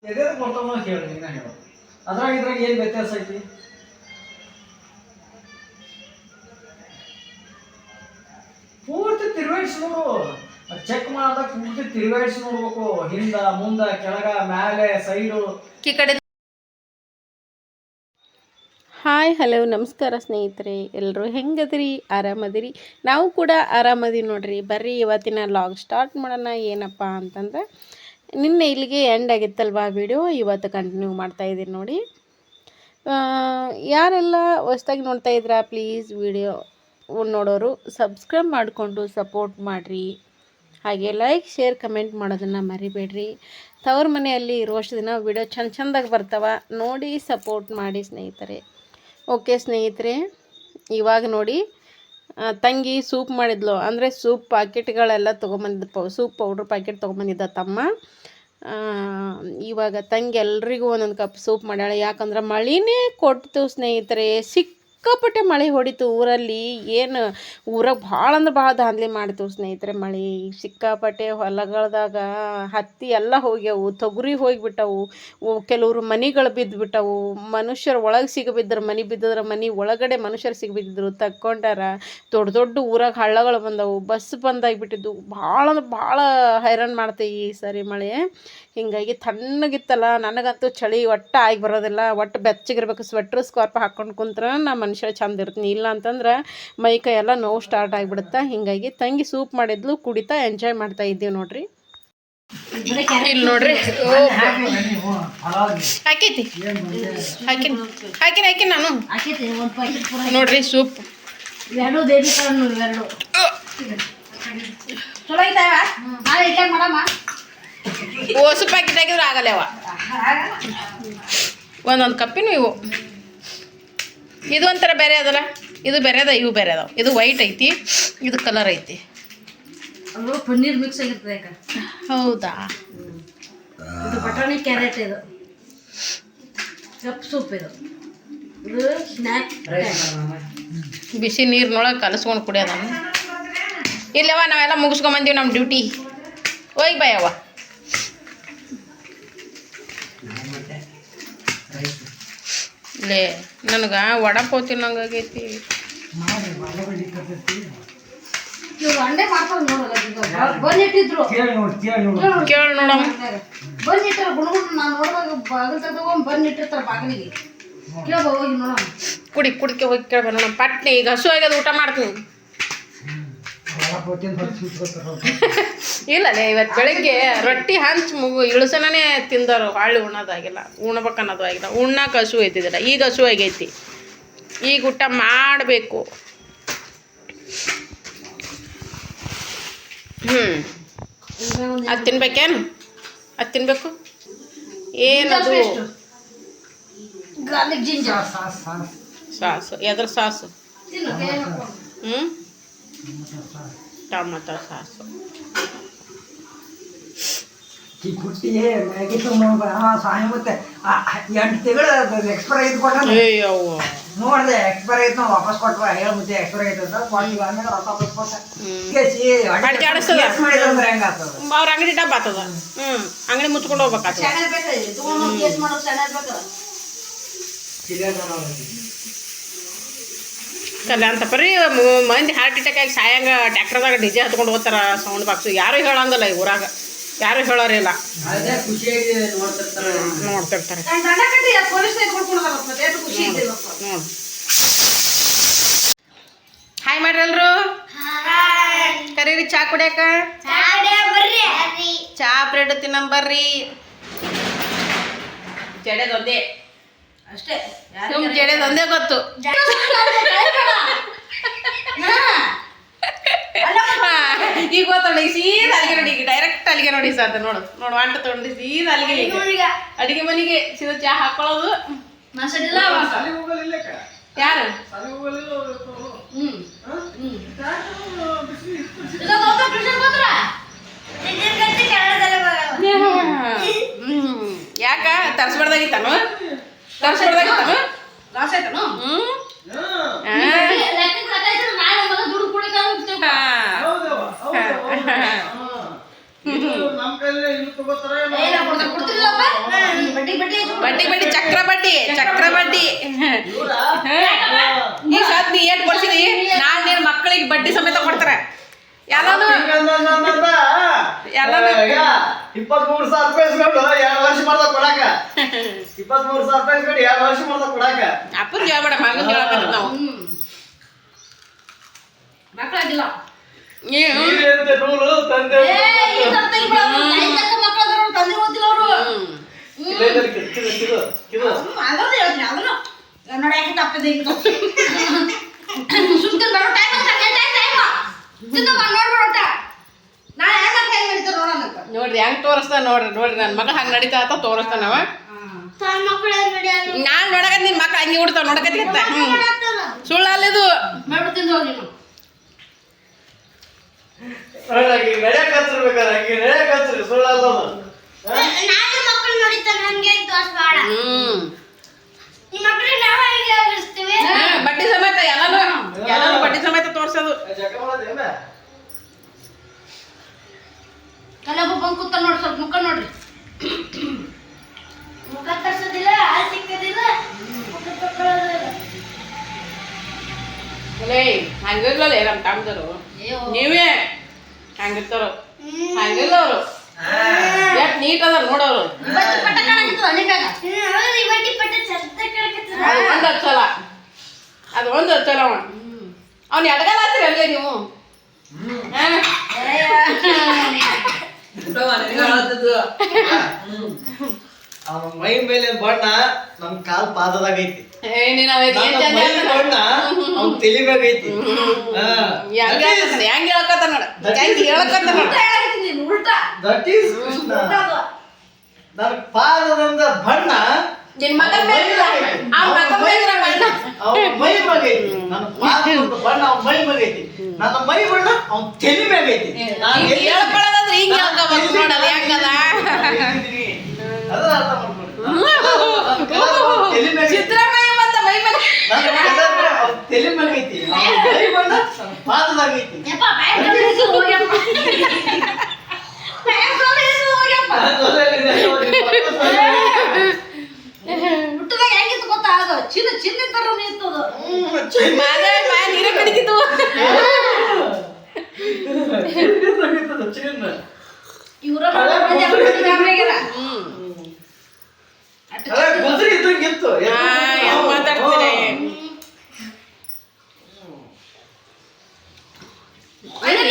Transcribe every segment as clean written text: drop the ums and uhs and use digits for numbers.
ಎದೇದು ಕೊಡ್ತಾವ ಹೇಳಿ ನೀನ ಹೇಳು. ಅದ್ರಾಗ ಇದ್ರಾಗ ಏನು ವ್ಯತ್ಯಾಸ ಐತಿ? ಪೂರ್ತಿ ತಿರುಗಾಡಿಸಿ ನೋಡು. ಚೆಕ್ ಮಾಡಿದಾಗ ಪೂರ್ತಿ ತಿರುಗಾಡಿಸಿ ನೋಡ್ಬೇಕು. ಹಿಂದ ಮುಂದ ಕೆಳಗ ಮ್ಯಾಲೆ ಸೈಡು ಈ ಕಡೆ. ಹಾಯ್ ಹಲೋ ನಮಸ್ಕಾರ ಸ್ನೇಹಿತರೆ, ಎಲ್ಲರೂ ಹೆಂಗದಿರಿ? ಆರಾಮದಿರಿ? ನಾವು ಕೂಡ ಆರಾಮದೀವಿ ನೋಡ್ರಿ. ಬರ್ರಿ ಇವತ್ತಿನ ಲಾಗ್ ಸ್ಟಾರ್ಟ್ ಮಾಡೋಣ. ಏನಪ್ಪ ಅಂತಂದ್ರೆ ನಿನ್ನೆ ಇಲ್ಲಿಗೆ ಎಂಡ್ ಆಗಿತ್ತಲ್ವಾ ವಿಡಿಯೋ, ಇವತ್ತು ಕಂಟಿನ್ಯೂ ಮಾಡ್ತಾಯಿದ್ದೀನಿ ನೋಡಿ. ಯಾರೆಲ್ಲ ಹೊಸ್ದಾಗಿ ನೋಡ್ತಾ ಇದ್ದೀರಾ ಪ್ಲೀಸ್ ವಿಡಿಯೋ ನೋಡೋರು ಸಬ್ಸ್ಕ್ರೈಬ್ ಮಾಡಿಕೊಂಡು ಸಪೋರ್ಟ್ ಮಾಡಿರಿ. ಹಾಗೆ ಲೈಕ್ ಶೇರ್ ಕಮೆಂಟ್ ಮಾಡೋದನ್ನು ಮರಿಬೇಡ್ರಿ. ತವ್ರ ಮನೆಯಲ್ಲಿ ಇರುವಷ್ಟು ದಿನ ವಿಡಿಯೋ ಚೆಂದಾಗಿ ಬರ್ತಾವ ನೋಡಿ ಸಪೋರ್ಟ್ ಮಾಡಿ ಸ್ನೇಹಿತರೆ. ಓಕೆ ಸ್ನೇಹಿತರೆ, ಇವಾಗ ನೋಡಿ ತಂಗಿ ಸೂಪ್ ಮಾಡಿದ್ಲು. ಅಂದರೆ ಸೂಪ್ ಪ್ಯಾಕೆಟ್ಗಳೆಲ್ಲ ತೊಗೊಂಬಂದಿದ್ದ ಸೂಪ್ ಪೌಡ್ರ್ ಪ್ಯಾಕೆಟ್ ತೊಗೊಂಬಂದಿದ್ದ ತಮ್ಮ. ಇವಾಗ ತಂಗಿ ಎಲ್ರಿಗೂ ಒಂದೊಂದು ಕಪ್ ಸೂಪ್ ಮಾಡ್ಯಾಳೆ. ಯಾಕಂದ್ರೆ ಮಳೆನೇ ಕೊಡ್ತು ಸ್ನೇಹಿತರೆ, ಸಿಕ್ಕಾಪಟ್ಟೆ ಮಳೆ ಹೊಡಿತು ಊರಲ್ಲಿ. ಏನು ಊರಾಗ ಭಾಳ ಅಂದ್ರೆ ಭಾಳ ದಾಂಧಲೆ ಮಾಡ್ತು ಸ್ನೇಹಿತರೆ ಮಳೆ. ಸಿಕ್ಕಾಪಟ್ಟೆ ಹೊಲಗಳದಾಗ ಹತ್ತಿ ಎಲ್ಲ ಹೋಗ್ಯಾವು, ತೊಗರಿ ಹೋಗಿಬಿಟ್ಟವು, ಕೆಲವರು ಮನೆಗಳು ಬಿದ್ದುಬಿಟ್ಟವು. ಮನುಷ್ಯರು ಒಳಗೆ ಸಿಗಬಿದ್ದರು, ಮನೆ ಬಿದ್ದಿದ್ರೆ ಮನೆ ಒಳಗಡೆ ಮನುಷ್ಯರು ಸಿಗಬಿದ್ದಿದ್ರು, ತಕ್ಕೊಂಡಾರ. ದೊಡ್ಡ ದೊಡ್ಡ ಊರಾಗ ಹಳ್ಳಗಳು ಬಂದವು, ಬಸ್ ಬಂದಾಗಿಬಿಟ್ಟಿದ್ದು. ಭಾಳ ಅಂದ್ರೆ ಭಾಳ ಹೈರಾಣ ಮಾಡ್ತೆ ಈ ಸರಿ ಮಳೆ. ಹೀಗಾಗಿ ತಣ್ಣಗಿತ್ತಲ್ಲ, ನನಗಂತೂ ಚಳಿ ಒಟ್ಟು ಆಗಿ ಬರೋದಿಲ್ಲ. ಒಟ್ಟು ಬೆಚ್ಚಗಿರ್ಬೇಕು, ಸ್ವೆಟ್ರ್ ಸ್ಕಾರ್ಪ್ ಹಾಕ್ಕೊಂಡು ಕುಂತ್ರೆ ನಾ ಮನುಷ್ಯ ಚಂದ ಇರ್ತೀನಿ. ಇಲ್ಲ ಅಂತಂದ್ರೆ ಮೈ ಕೈ ಎಲ್ಲ ನೋವು ಸ್ಟಾರ್ಟ್ ಆಗಿಬಿಡುತ್ತೆ. ಹೀಗಾಗಿ ತಂಗಿ ಸೂಪ್ ಮಾಡಿದ್ಲು, ಕುಡಿತಾ ಎಂಜಾಯ್ ಮಾಡ್ತಾ ಇದ್ದೀವಿ ನೋಡ್ರಿ. ಇಲ್ಲಿ ನೋಡ್ರಿ ಹಾಕೈತಿ, ಹಾಕಿನ ಹಾಕಿನ ಹಾಕಿನ ನಾನು ನೋಡ್ರಿ ಸೂಪ್ ಓಸು ಪ್ಯಾಕೆಟ್ ಹಾಕಿದ್ರೆ ಆಗಲ್ಲವ. ಒಂದೊಂದು ಕಪ್ಪಿನ ಇವು. ಇದು ಒಂಥರ ಬೇರೆ ಅದಲ್ಲ, ಇದು ಬೇರೆ ಅದ, ಇವು ಬೇರೆ ಅದಾವ. ಇದು ವೈಟ್ ಐತಿ, ಇದು ಕಲರ್ ಐತಿ. ಪನ್ನೀರ್ ಮಿಕ್ಸ್ ಆಗಿರ್ತದೆ. ಹೌದಾ? ಇದು ಬಟಾಣಿ ಕ್ಯಾರೆಟ್, ಇದು ಕಪ್ ಸೂಪ್, ಇದು ಇದು ಸ್ನ್ಯಾಕ್. ಬಿಸಿ ನೀರಿನೊಳಗೆ ಕಲಸ್ಕೊಂಡು ಕುಡಿಯೋದ. ಇಲ್ಲವ ನಾವೆಲ್ಲ ಮುಗಿಸ್ಕೊಂಬಂದೀವಿ ನಮ್ಮ ಡ್ಯೂಟಿ. ಹೋಗಿ ಬಾಯವ್ವ. ಲೇ ನನಗೆ ವಡಾಪಾವ್ ತಿನ್ನಂಗಾಗೈತಿ. ಅಂಡೆ ಮಾಡ್ಕೊಂಡು ನೋಡಲ್ಲ, ಬಂದ್ ಇಟ್ಟಿದ್ರು ಕೇಳಿ ನೋಡಮ್ಮ. ಬಂದ್ ಇಟ್ಟಾರ ಗುಣಗುಣ. ನಾನು ನೋಡುವಾಗ ಬಾಗಿಲು ತಗೊಂಡು ಬಂದ್ ಇಟ್ಟಿರ್ತಾರ ಬಾಗಿಲಿಗೆ. ಕೇಳ್ಬ ಹೋಗಿ ನೋಡೋಣ. ಕುಡಿಕೆ ಹೋಗಿ ಕೇಳ್ಬ ನೋಡಮ್ಮ. ಪಟ್ನೆ ಈಗ ಹಸು ಆಗ್ಯದ, ಊಟ ಮಾಡ್ತೀನಿ. ಇಲ್ಲಲೇ ಇವತ್ತು ಬೆಳಗ್ಗೆ ರೊಟ್ಟಿ ಹಂಚು ಇಳಿಸನೇ ತಿಂದರು. ಹಾಳು ಉಣ್ಣೋದಾಗಿಲ್ಲ, ಉಣ್ಬೇಕನ್ನೋದು ಆಗಿಲ್ಲ. ಉಣ್ಣಕ್ಕೆ ಹಸು ಐತಿದಿಲ್ಲ, ಈಗ ಹಸು ಆಗೈತಿ. ಈಗ ಊಟ ಮಾಡಬೇಕು. ಅದು ತಿನ್ಬೇಕೇನು? ಅದು ತಿನ್ಬೇಕು. ಏನದು? Garlic ginger sauce. ಎದ್ರ ಸಾಸು? Tomato sauce. ನೋಡಿದೆ ಎಕ್ಸ್ಪೈರ್ ಐತೆ, ವಾಪಸ್ ಕೊಟ್ವ. ಹೇಳಿ ಮುದ್ದೆ ಎಕ್ಸ್ಪೈರ್ ಐತೆ ಅಂತ ಕೊಟ್ಟಿಲ್ಲ. ಆಮೇಲೆ ರೊಕ್ಕ ಅವ್ರ ಅಂಗಡಿ ಡಬ್ಬ ಆಗ್ತದ. ಅಂಗಡಿ ಮುಚ್ಕೊಂಡು ಹೋಗ್ಬೇಕಾಗ್ತದ. ಕಲ್ಯಾಣ ಅಂತ ಪರಿ ಮಂದಿ ಹಾರ್ಟ್ ಅಟ್ಯಾಕ್ ಆಗಿ ಸಾಯಂಗ ಟ್ಯಾಕ್ಟರ್ದಾಗ ಡಿಜೆ ಹತ್ಕೊಂಡು ಹೋಗ್ತಾರ ಸೌಂಡ್ ಬಾಕ್ಸು. ಯಾರು ಹೇಳಂಗಲ್ಲ ಈ ಊರಾಗ, ಯಾರು ಹೇಳೋರಿಲ್ಲ. ನೋಡ್ತಿರ್ತಾರೆ. ಹಾಯ್ ಮಾಡ್ರಿ ಎಲ್ರು. ಕರೀರಿ ಚಾ ಕುಡಿಯಾಕ. ಚಾ ಬ್ರೆಡ್ ತಿನ್ನಂಬರ್ರಿ. ಜಡೆದೊಂದೇ ಅಷ್ಟೇ, ಜಡೆದೊಂದೇ ಗೊತ್ತು. ಈಗ ಗೊತ್ತೋಣ. ಈಗ ಸೀದಾ ಅಲ್ಲಿಗೆ ನೋಡಿ, ಈಗ ಡೈರೆಕ್ಟ್ ಅಲ್ಲಿಗೆ ನೋಡಿ ಸರ್. ನೋಡು ನೋಡು ಅಂಟ ತೊಗೊಂಡು ಸೀದಾ ಅಲ್ಲಿಗೆ ಅಡಿಗೆ ಮನೆಗೆ ಸೀದಾ ಚಾ ಹಾಕೊಳ್ಳೋದು. ಯಾರು? ಯಾಕ ತರ್ಸ್ಬಾರ್ದಾಗಿತ್ತಾನು? ತರ್ಸ್ಬಾರ್ದಾಗಿತ್ತಾನು? ಲಾಸ್ ಆಯ್ತಾನು? ನಮ್ಮ ಕೈಲೇ ಇನ್ನು ತಗೋತಾರೆ. ಬಡ್ಡಿ ಚಕ್ರ ಬಡ್ಡಿ ಇವ್ರ ಈ ಸತ್ ನೀ ಏಟ್ ಕೊಡ್ಸಿದಿ ನಾಳೆ ನಿನ್ನ ಮಕ್ಕಳಿಗೆ ಬಡ್ಡಿ ಸಮೇತ ಕೊಡ್ತಾರ ಎಲ್ಲಾನು 23,000 ರೂಪಾಯಿ ಇಸ್ಕೊಂಡು 2 ವರ್ಷ ಮಾಡ್ದ ಕೊಡಾಕ 23,000 ರೂಪಾಯಿ ಇಸ್ಕೊಂಡು 2 ವರ್ಷ ಮಾಡ್ದ ಕೊಡಾಕ ಅಪ್ಪನ್ ಹೇಳ್ಬೇಡ ಮಗನ್ ಹೇಳ್ಬೇಕ ನಾವು ಮಕ್ಕಳಾಗಿಲ್ಲ ನೀವೇನಂತೆ ನೂಲು ತಂದೆ ತಂದೆ ಓದಿಲ್ಲ ಅವರು ಅದನ್ನು ಹೇಳ್ತೀನಿ ಅದನ್ನು ನೋಡಿ ಯಾಕೆ ತಪ್ಪಿದೆ ಈಗ ಸುಮ್ನೆ ಬರೋ ಟೈಮ್ ನೋಡ್ಬಿಡೋಟ ನಾಳೆ ಹೆಂಗ ಕೈ ನಡೀತಾರ ನೋಡೋಣ ನೋಡ್ರಿ ಹೆಂಗ್ ತೋರಿಸ್ತಾನ ನೋಡ್ರಿ ನನ್ನ ಮಗ ಹಂಗ ನಡೀತಾ ಅಂತ ತೋರಿಸ್ತಾನವ ನಾನ್ ನೋಡಕ ನಿನ್ ಮಕ್ಳು ಹಂಗೆ ಉಡ್ತಾವ ನೋಡಕತ್ತ ಸುಳ್ಳ ಅಲ್ಲಿದು ಮಾಡ್ಬಿಡ್ತೀನಿ ಹೋಗಿ ನಡೆಯಕ್ ಹಚ್ಚಿರ್ಬೇಕಾದ್ರೆ ಹಂಗೆ ನಡೆಯಕ್ ಹಚ್ಚಿರಿ ಸುಳ್ಳಲ್ಲ ಬಡ್ಡಿ ಸಮೇತ ಎಲ್ಲಾನು ಬಡ್ಡಿ ಸಮೇತ ತೋರ್ಸೋದು ಕೆಲವೊಬ್ಬ ಬಂದು ಕೂತ ನೋಡಿ ಸ್ವಲ್ಪ ಮುಖ ನೋಡ್ರಿ ಮುಖ ತರ್ಸೋದಿಲ್ಲ ಹಾಲು ಸಿಕ್ಕೋದಿಲ್ಲ ಹಂಗಿರ್ಲಲ್ಲ ನಮ್ಮ ತಮ್ಮದರು ನೀವೇ ಹಂಗಿರ್ತಾರ ಹಂಗಿಲ್ಲ ಅವರು ಎಷ್ಟು ನೀಟ್ ಅದಾರ ನೋಡೋರು ಒಂದು ಹಚ್ಚಲ ಅದು ಒಂದು ಹಚ್ಚಲ ಅವ್ನು ಎಡಗಲ್ಲ ಹಚ್ಚಿರಿ ಅಲ್ಲೇ ನೀವು ಅವನ ಮೈ ಮೇಲೆ ಬಣ್ಣ ನಮ್ ಕಾಲ್ ಪಾದದಾಗ ಐತಿ ಬಣ್ಣ ಅವ್ನ ತಲಿ ಮ್ಯಾಗ ಐತಿ ಹೆಂಗ್ ಹೇಳ್ಕತ್ತ ನೋಡ ಹೆಂಗ್ ಹೇಳ್ಕತ್ತ ನೋಡ ದಟ್ ಈಸ್ ಕೃಷ್ಣ ನನ್ನ ಪಾದದಿಂದ ಬಣ್ಣ ನಿನ್ ಮಗನ ಮೇಲೆ ಅವ್ನ ಮಗನ ಮೇಲೆ ಬಣ್ಣ ಅವನ ಮೈ ಮ್ಯಾಗ ಐತಿ ನನ್ನ ಪಾದದಿಂದ ಬಣ್ಣ ಅವನ ಮೈ ಮ್ಯಾಗ ಐತಿ ನನ್ನ ಮೈ ಬಣ್ಣ ಅವನ ತಲಿ ಮ್ಯಾಗ ಐತಿ ಹೇಳ್ಕೊಳ್ಳೋದಂದ್ರೆ ಹಿಂಗ ಹೇಳ್ಕೋಬೇಕು ನೋಡಲ್ಲ ಹೆಂಗದ ಅದ ಅರ್ಥ ಮಾಡ್ಕೊಳ್ಳಿ ಸಿದ್ದರಾಮಯ್ಯ ಮತ್ತ ಮೈ ಮೇಲೆ ತಲೆ ಮ್ಯಾಗ ಐತಿ ಮೈ ಬಣ್ಣ ಪಾದದಾಗ ಐತಿ ಹುಟ್ಟದಾಗ ಹೆಂಗಿತ್ತು ಗೊತ್ತಾ ಅದು ಚಿನ್ನ ತರ ನಿಂತದು ನೀರ ಕಡಿಕಿತ್ತು ಇವರ ಗುಜರಿ ಇದ್ದಂಗಿತ್ತು ಮಾತಾಡ್ತೀನಿ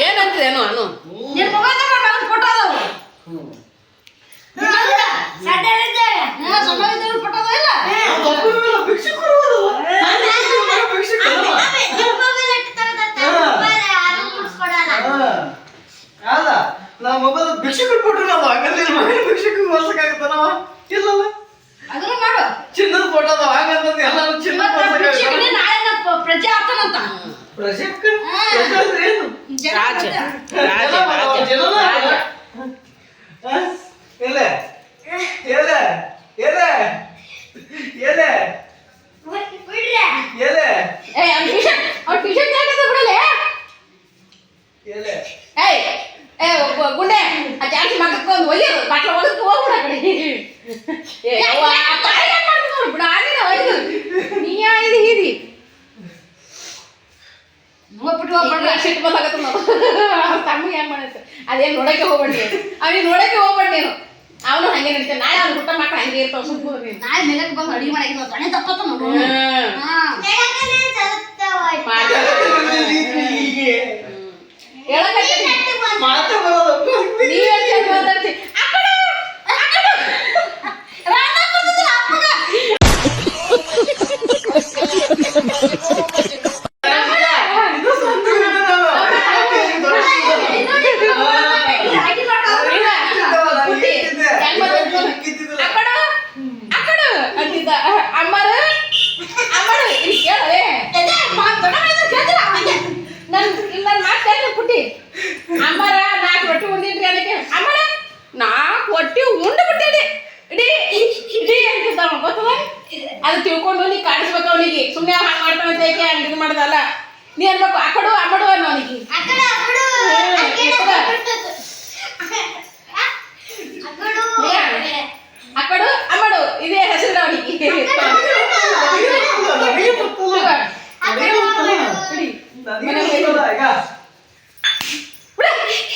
ಏನಂತೇನು ಅನು ನಿನ್ನ ಮೊಬೈಲ್ ಮಗನ ಫೋಟೋ ಅದಾವು ಫೋಟೋ ಇಲ್ಲ ಅಲ್ಲ ನಾವು ಮೊಬೈಲ್ ಭಿಕ್ಷಕರು ಕೊಟ್ರು ನಾವು ಹಂಗಲ್ಲಿ ಮಗನ ಭಿಕ್ಷಕ ಬರ್ಸಕ್ಕಾಗತ್ತ ನಾವ ಇಲ್ಲಲ್ಲ ಅದನ್ನು ಮಾಡು ಚಿನ್ನದ ಫೋಟೋ ಅದಾವ ಹಂಗಂತಂದು ಎಲ್ಲಾರು ಚಿನ್ನ ಪ್ರಜೆ ಆಗ್ತಾನಂತ ಏನು ರಾಜ ಎಲೆ ಎಲೆ ಎಲೆ ಎಲೆ ಎಲೆ ಎಲೆ ಗುಂಡೆ ಆ ಜಾಸ್ತಿ ಮಕ್ಕಳು ಒಯ್ಯೋದು ಬಾಟ್ಲ ಒಳಗೆ ಹೋಗ್ಬಿಡ ಕಡೆ ಬಿಡ ಒಯ್ದು ನೀ ಇದು ಹೀರಿ ಸಿಟ್ಟು ಬಂದಾಗತ್ತ ನಾವು ತಮ್ಮಗೆ ಹೆಂಗ್ ಮಾಡತ್ತೆ ಅದೇನು ನೋಡಕ್ಕೆ ಹೋಗ್ಬೇಡಿ ಅವ್ನಿಗೆ ನೋಡಕ್ಕೆ ಹೋಗ್ಬೇಡಿ ನೀನು ಅವನು ಹಂಗೆ ನಡೀತಾನೆ ನಾಳೆ ಅವ್ನು ಊಟ ಮಕ್ಕಳು ಹಂಗೆ ಇರ್ತಾವ ಸುಮ್ಮನೆ ನಾಳೆ ಮೇಲಕ್ಕೆ ಬಂದು ಅಡಿಗೆ ಮಾಡಾಕಿಲ್ಲ ತಣೆ ತಪ್ಪತ್ತ ಮಾತಾಡ್ತಿ ಅದು ತಿಳ್ಕೊಂಡು ನೀ ಕಾಡಿಸ್ಬೇಕು ಅವನಿಗೆ ಸುಮ್ಮನೆ ಹಂಗೆ ಮಾಡ್ತಾನಂತ ಏಕೆ ಹಂಗೆ ಇದು ಮಾಡೋದಲ್ಲ ನೀ ಅನ್ಬೇಕು ಅಕ್ಕಡು ಅಮ್ಮಡು ಅನ್ನೋ ಅವನಿಗೆ ಅಕ್ಕಡು ಅಮ್ಮಡು ಇದೇ ಹೆಸರು ಅವನಿಗೆ.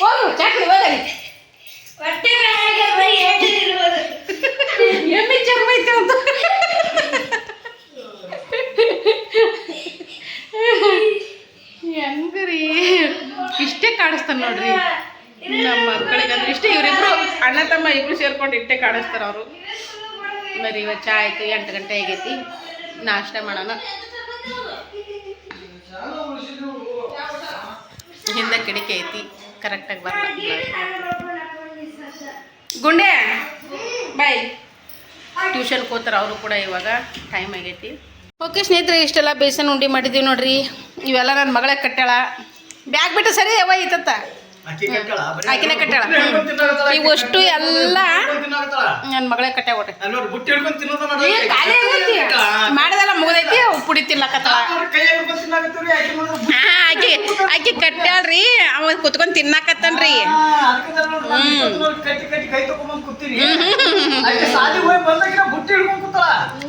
ಹೋಗು ಚಾಕ್ರಿ ಹೋಗಲಿ. ಎಮ್ಮೆ ಚರ್ಮ ಐತೆ ಅಂತ ಹೆಂಗ್ರಿ ಇಷ್ಟೇ ಕಾಣಿಸ್ತಾನೆ ನೋಡ್ರಿ ನಮ್ಮ ಮಕ್ಕಳಿಗಂದ್ರೆ ಇಷ್ಟೇ. ಇವರಿಬ್ರು ಅಣ್ಣ ತಮ್ಮ ಇಬ್ರು ಸೇರ್ಕೊಂಡು ಇಷ್ಟೇ ಕಾಣಿಸ್ತಾರ ಅವರು. ಬರೀ ಇವತ್ತು ಚಾ ಆಯ್ತು, 8 ಗಂಟೆ ಆಗೈತಿ, ನಾಷ್ಟ ಮಾಡೋಣ. ಹಿಂದೆ ಕಿಡಿಕೆ ಐತಿ, ಕರೆಕ್ಟಾಗಿ ಬರಲ್ಲ. ಗುಂಡೆ ಬಾಯ್. ಟ್ಯೂಷನ್ಗೆ ಹೋಗ್ತಾರೆ ಅವರು ಕೂಡ. ಇವಾಗ ಟೈಮ್ ಆಗೈತಿ. ಓಕೆ ಸ್ನೇಹಿತರೆ, ಇಷ್ಟೆಲ್ಲ ಬೇಸನ್ ಉಂಡೆ ಮಾಡಿದ್ದೀವಿ ನೋಡ್ರಿ. ಇವೆಲ್ಲ ನನ್ನ ಮಗಳೇ ಕಟ್ಟಾಳ. ಬ್ಯಾಗ್ ಬಿಟ್ಟು ಸರಿ ಯಾವ ಐತತ್ತ ಆಕಿನೇ ಕಟ್ಟಾಳ. ಇವಷ್ಟು ಎಲ್ಲ ನನ್ನ ಮಗಳೇ ಕಟ್ಟಾವ. ಮಾಡಿದೆಲ್ಲ ಮುಗ್ದೈತಿ, ಪುಡಿ ತಿನ್ನಕತ್ತಾಳ. ಆಕಿ ಆಕಿ ಕಟ್ಟಾಳ್ರಿ, ಅವ ಕುತ್ಕೊಂಡ್ ತಿನ್ನಾಕತ್ತನ್ರಿ.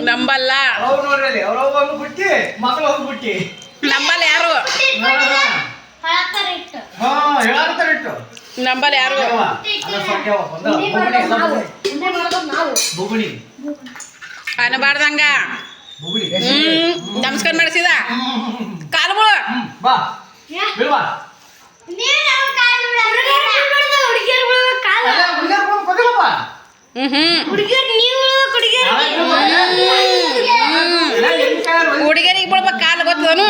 ನಂಬಲ್ಲ ನಂಬಲ್ಲ ಯಾರು ನಂಬಲ್ಲ ಯಾರು. ಅನ್ನಬಾರ್ದಂಗ. ನಮಸ್ಕಾರ ಮಾಡಿಸಿದ ಕಾಲುಗಳು ಹುಡುಗಿಯರಿಗೆ ಬಿಡ್ಬೇಕು ಕಾಲು ಗೊತ್ತದನು.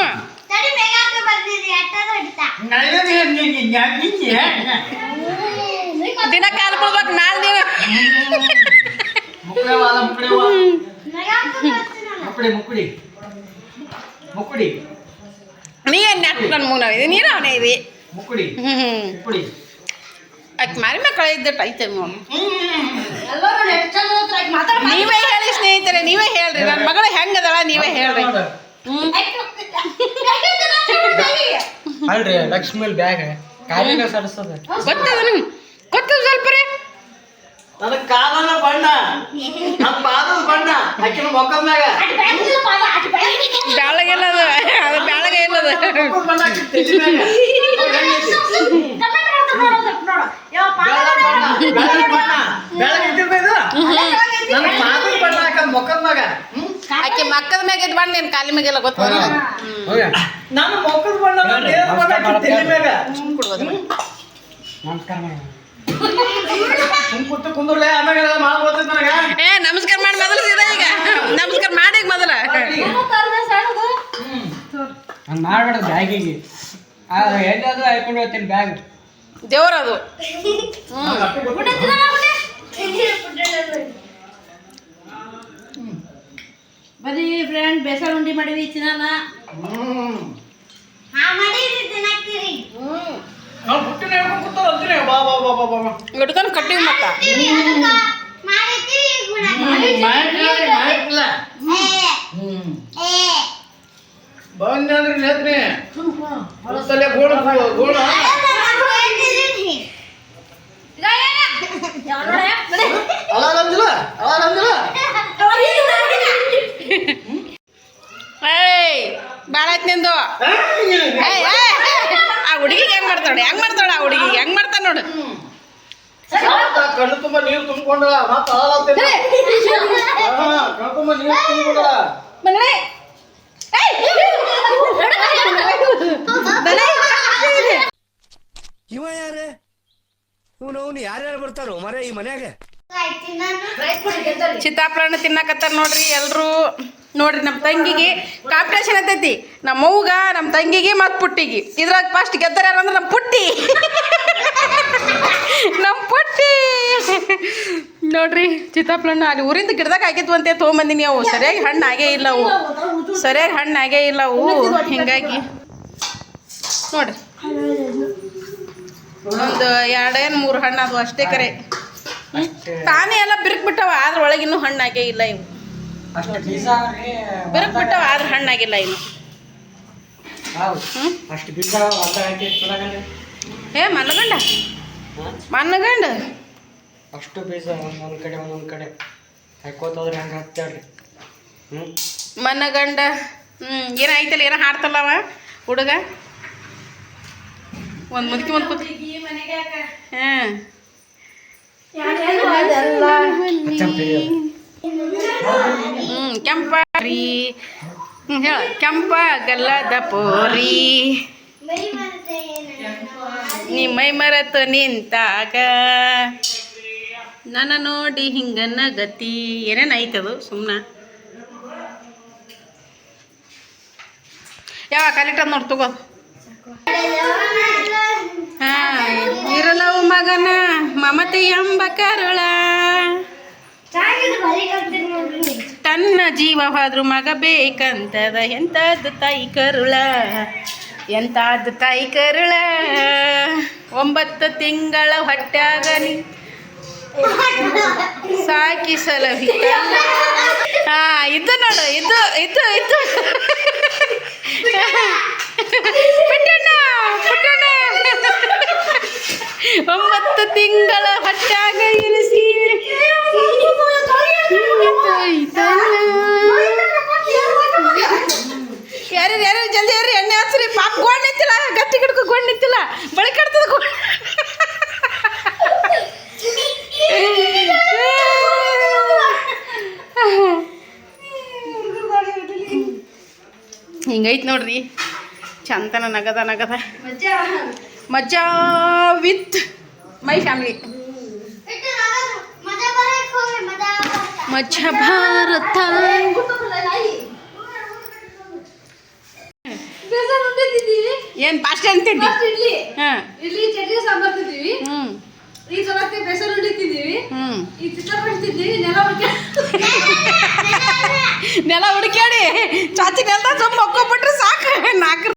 ದಿನ ಕಾಲು ಬಿಡ್ಬೇಕು. ನಾಳೆ ನೀವು ನೀನ್ ನೆಟ್ ನನ್ನ ಮೂನ ಇದೆ, ನೀನು ಅವನೇ ಇದೆ. ಆಕೆ ಮಾರಿ ಮಕ್ಕಳ ಇದ್ದಟ್ಟು ಐತೆ. ನೀವೇ ಹೇಳಿ ಸ್ನೇಹಿತರೆ, ನೀವೇ ಹೇಳ್ರಿ ನನ್ನ ಮಗಳು ಹೆಂಗದಳ, ನೀವೇ ಹೇಳ್ರಿ. ಅಲ್ರಿ ಲಕ್ಷ್ಮಿ ಬ್ಯಾಗ್ ಕಾಲಿನ ಸರಿಸ್ತದ ಗೊತ್ತದ ನಿಮ್ಗೆ? ಗೊತ್ತದ ಸ್ವಲ್ಪ ರೀ. ನನ್ನ ಕಾಲನ ಬಣ್ಣ, ನನ್ನ ಪಾದದ ಬಣ್ಣ, ಆಕಿನ ಮೊಕ್ಕದ ಮ್ಯಾಗ ಬ್ಯಾಳಗೆಲ್ಲ ಅದು ಬ್ಯಾಳಗೆ ಇಲ್ಲದ ಬಣ್ಣ ನನ್ನ ಪಾದದ ಬಣ್ಣ ಹಾಕದ್ ಮೊಕ್ಕದ ಮ್ಯಾಗ. ಆಕೆ ಮಕ್ಕದ ಮ್ಯಾಗ ಇದ್ ಬಣ್ಣ ನಿನ್ ಕಾಲಿ ಮ್ಯಾಗೆಲ್ಲ ಗೊತ್ತದ. ನನ್ನ ಮೊಕ್ಕದ ಬಣ್ಣ ಮ್ಯಾಗ ಕುಂತು ಕುಂದ್ರಲೆ ಆಮ್ಯಾಗ ಮಾಡ್ಬೋದು ನನಗ. ಏ ನಮಸ್ಕಾರ ಮಾಡಿ ಮೊದಲು ಸೀದಾ ಈಗ ನಮಸ್ಕಾರ ಮಾಡಿ ಮೊದಲ ಹಂಗೆ ಮಾಡ್ಬೇಡ ಬ್ಯಾಗಿಗೆ. ಎಲ್ಲಾದ್ರೂ ಹಾಕೊಂಡು ಹೋಗ್ತೀನಿ ಬ್ಯಾಗ್. ದೇವ್ರದು. ಬರೀ ಫ್ರೆಂಡ್ ಬೇಸರ ಉಂಡಿ ಮಾಡಿವಿ ಚಿನ್ನ. ಹಿಡ್ಕೊಂಡು ಕಟ್ಟಿವಿ ಮತ್ತ ಬಂದ್ರಿ ನೇತ್ರಿ ಗೋಣ ಗೋಣ ಅಲಾರಂದಿಲ್ಲ ಅಲಾರಂದಿಲ್ಲ. ಏಯ್ ಭಾಳ ಆಯ್ತು ನಿಂದು. ಆ ಹುಡುಗಿಗೆ ಹೆಂಗ್ ಮಾಡ್ತಾಳೆ ಆ ಹುಡುಗಿಗೆ ಹೆಂಗ್ ಮಾಡ್ತಾನ ನೋಡು. ಕಣ್ಣು ತುಂಬ ನೀರು ತುಂಬಿಕೊಂಡ ಮತ್ತೆ ಅಲಾಲತ್ತೇನೆ. ಕಣ್ಣು ತುಂಬ ನೀರು ತುಂಬಿಕೊಂಡ ಇವ ಯಾರೇ ಇವನು ಯಾರ್ಯಾರು ಬರ್ತಾರೋ ಮರ ಈ ಮನ್ಯಾಗ. ಚಿತ್ತಾಪ್ಲಣ್ಣ ತಿನ್ನಕತ್ತಾರ ನೋಡ್ರಿ ಎಲ್ರು. ನೋಡ್ರಿ ನಮ್ಮ ತಂಗಿಗೆ ಕಾಂಪಿಟೇಷನ್ ಐತೈತಿ. ನಮ್ಮ ಅವ್ಗ ನಮ್ಮ ತಂಗಿಗೆ ಮತ್ತು ಪುಟ್ಟಿಗೆ. ಇದ್ರಾಗ ಫಸ್ಟ್ ಗೆದ್ದಾರ ಯಾರಂದ್ರೆ ನಮ್ಮ ಪುಟ್ಟಿ. ನಮ್ಮ ಪುಟ್ಟಿ ನೋಡ್ರಿ ಚಿತ್ತಾಪ್ಲಣ್ಣ ಅಲ್ಲಿ ಊರಿಂದ ಗಿಡದಾಗ ಆಗಿದ್ವಂತೆ ತೊಗೊಂಬಂದಿನಿ. ಅವು ಸರಿಯಾಗಿ ಹಣ್ಣು ಆಗೇ ಇಲ್ಲ, ಅವು ಹಿಂಗಾಗಿ ನೋಡ್ರಿ ಒಂದು 2-3 ಹಣ್ಣು ಅದು ಅಷ್ಟೇ ಕರೆ. ತಾನೇ ಎಲ್ಲ ಬಿರುಕು ಬಿಟ್ಟವ, ಆದ್ರೆ ಒಳಗಿನ್ನೂ ಹಣ್ಣಾಗೇ ಇಲ್ಲ ಇವು. ಬಿರುಕು ಬಿಟ್ಟವ ಆದ್ರೆ ಹಣ್ಣಾಗಿಲ್ಲ ಇನ್ನು. ಏ ಮನ್ನಗಂಡ ಅಷ್ಟು ಬೀಜ ಒಂದೊಂದು ಕಡೆ ಹಾಕೋತಂದ್ರೆ ಹೆಂಗೆ ಹಚ್ಚಾಡ್ರಿ. ಮನಗಂಡ ಏನಾಯ್ತಲ್ಲ ಏನೋ ಹಾಡ್ತಲ್ಲವ ಹುಡುಗ ಒಂದು ಮುದುಕಿ ಒಂದು ಕೂತ್ ಕೆಂಪಾರಿ ಹೇಳ ಕೆಂಪ ಗಲ್ಲದ ಪೋರಿ ನೀ ಮೈ ಮರೆತು ನಿಂತಾಗ ನನ್ನ ನೋಡಿ ಹಿಂಗ ನಗತಿ ಏನೇನು ಐತದು ಸುಮ್ಮನೆ ಯಾವ ಕಲಿಟದ್ ನೋಡಿ ತಗೋ ಇರಲವು ಮಗನ ಮಮತೆ ಎಂಬ ಕರುಳ ತನ್ನ ಜೀವ ಹೋದ್ರು ಮಗ ಬೇಕಂತದ ಎಂಥದ್ದು ತಾಯಿ ಕರುಳ ಎಂಥದ್ದು ತಾಯಿ ಕರುಳ 9 ತಿಂಗಳ ಹೊಟ್ಯಾಗ ನೀ ಸಾಕಿ ಸಲಹಿ ಇದು ನೋಡು ಇದು ಇದು ಇದು ಪುಟ್ಟಣ್ಣ ಪುಟ್ಟಣ್ಣ 9 ತಿಂಗಳ ಹೊಟ್ಯಾಗ ಇರಿಸಿ ಯಾರು ಯಾರು ಜಲ್ದಿ ಯಾರು ಎಣ್ಣೆ ಹಚ್ಚ್ರಿ ಪಾಪ ಗೋಡ್ ನಿಂತಿಲ್ಲ ಗಟ್ಟಿ ಗಿಡಕ್ಕೆ ಗೋಡ್ ನಿಂತಿಲ್ಲ ಬಳಿ ಕಟ್ತದ ಹಿಂಗೈತೆ ನೋಡ್ರಿ ಚಂತನ ನಗದ ನಗದ ಮಜಾ ವಿತ್ ಮೈ ಫ್ಯಾಮಿಲಿ ಮಜಾ ಭಾರತ ಏನ್ ಪಾಸ್ಟ್ ಅಂತಿದ್ದಿ ಹಾಂ ಇಲ್ಲಿ ಚಟ್ನಿ ಸಾಂಬಾರ್ ತಿಂತೀವಿ ಈ ಸಲಕ್ಕೆ ಬೇಸರ ಉಂಡಿ ತಿಂತೀವಿ ಈ ಚಿತ್ರಾನ್ನ ತಿಂತೀವಿ ನೆಲ ಹುಡುಕ್ಯಾಡಿ ಚಾಚಿ ನೆಲ್ದ ಸ್ವಲ್ಪ ಮಕ್ಕೊಬಿಟ್ರೆ ಸಾಕು 4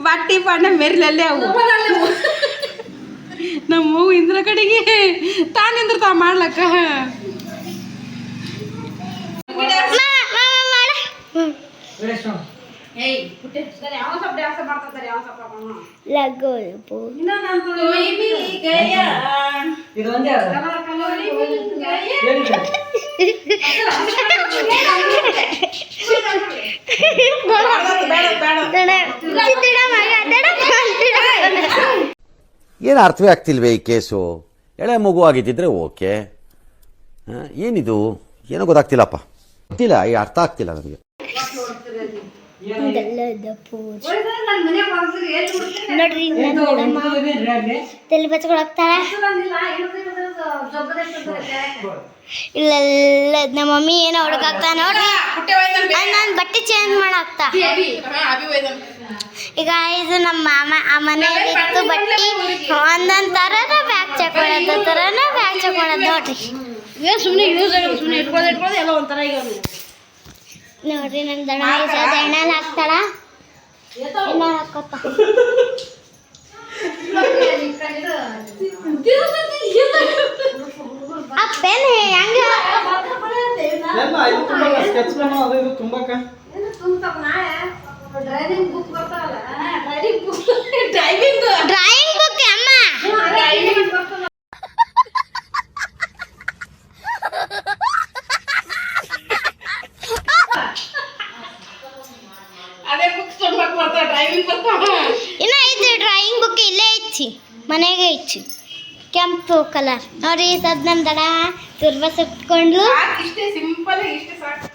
ಬಾಟಿ ಪಾಂಡ ಮೆರಿಲಲ್ಲೇ ಅವು ನಮ್ಮ ಹೂವು ಇಂದ್ರ ಕಡೆಗೆ ತಾನಿಂದ್ರ ಮಾಡ್ಲಕ್ಕ ಏನು ಅರ್ಥವೇ ಆಗ್ತಿಲ್ವೇ ಈ ಕೇಸು? ಎಳೆ ಮಗು ಆಗಿದ್ದಿದ್ರೆ ಓಕೆ, ಏನಿದು ಏನೋ ಗೊತ್ತಾಗ್ತಿಲ್ಲಪ್ಪ, ಗೊತ್ತಿಲ್ಲ, ಈ ಅರ್ಥ ಆಗ್ತಿಲ್ಲ ನನಗೆ. ನೋಡ್ರಿ ತಲೆ ಬಚ್ಕೊಳಕ್ತಾರ ಇಲ್ಲ ನಮ್ಮ ಮಮ್ಮಿ ಏನೋ ಹುಡುಕಾಗ್ತಾ ನೋಡ್ರಿ ನಾನು ಬಟ್ಟೆ ಚೇಂಜ್ ಮಾಡಾಕ್ತಾ. ಈಗ ಇದು ನಮ್ಮ ಮಾಮ ಆ ಮನೆಯಲ್ಲಿ ಇತ್ತು ಬಟ್ಟೆ ಒಂದೊಂದು ಥರದ ಬ್ಯಾಗ್ ಚೆಕ್ ಮಾಡೋದು ಥರನ ಬ್ಯಾಗ್ ಚೆಕ್ ಮಾಡೋದು ನೋಡ್ರಿ. ಸುಮ್ಮನೆ ಯೂಸ್ ಆಗೋದು ಸುಮ್ಮನೆ ಇಟ್ಕೊಂಡು ಎಲ್ಲ ಒಂಥರ ಈಗ ನೋಡ್ರಿ ನನ್ನ ದಣ ಎಣ್ಣೆಲ್ಲ ಹಾಕ್ತಾಳ ಎಣ್ಣೆ ಹಾಕೋತ ಆ ಪೆನ್ ಹೆಂಗ ಡ್ರೈವಿಂಗ್ ಬುಕ್ ಬರ್ತಾವಲ್ಲ ಡ್ರಾಯಿಂಗ್ ಬುಕ್ ಅಮ್ಮ ಇನ್ನ ಐತಿ ಡ್ರಾಯಿಂಗ್ ಬುಕ್ ಇಲ್ಲೇ ಐತಿ ಮನೆಗೆ ಐತಿ ಕೆಂಪು ಕಲರ್ ನೋಡಿ ಸದ್ ನಮ್ಮ ದಡ ತುರ್ಬ ಸುಟ್ಕೊಂಡು ಇಷ್ಟೇ ಸಿಂಪಲ್ ಇಷ್ಟೇ ಸಾಕು.